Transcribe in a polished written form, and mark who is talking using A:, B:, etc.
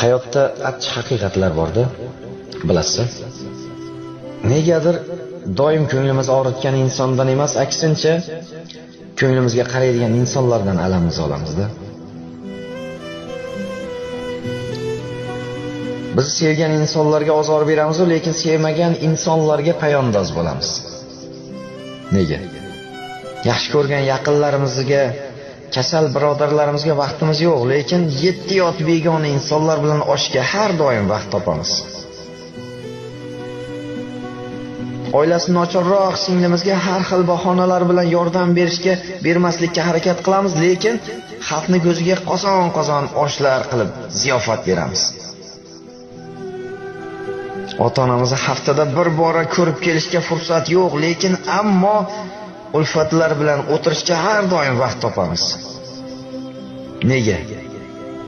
A: Hayotda achchiq haqiqatlar borda, bilasiz. Negadir doim ko'nglimiz og'ritgan insondan emas, aksincha ko'nglimizga qaraydigan insonlardan alamimiz olamizda. Biz sevgan insonlarga ozor beramiz, lekin sevmagan insonlarga poyandoz bo'lamiz. Nega? Yaxshi ko'rgan yaqinlarimizga, kasal birodarlarimizga vaqtimiz yo'q, lekin yetti yot begona insonlar bilan oshga har doim vaqt topamiz. Oilasi nochorroq singlimizga har xil bahonalar bilan yordam bermaslikka harakat qilamiz, lekin xalqni ko'ziga qozon-qozon oshlar qilib ziyofat beramiz. Ota-onamizni haftada bir bora ko'rib kelishga fursat yo'q, lekin ammo ulfatlar bilan o'tirishga har doim vaqt topamiz. Nega?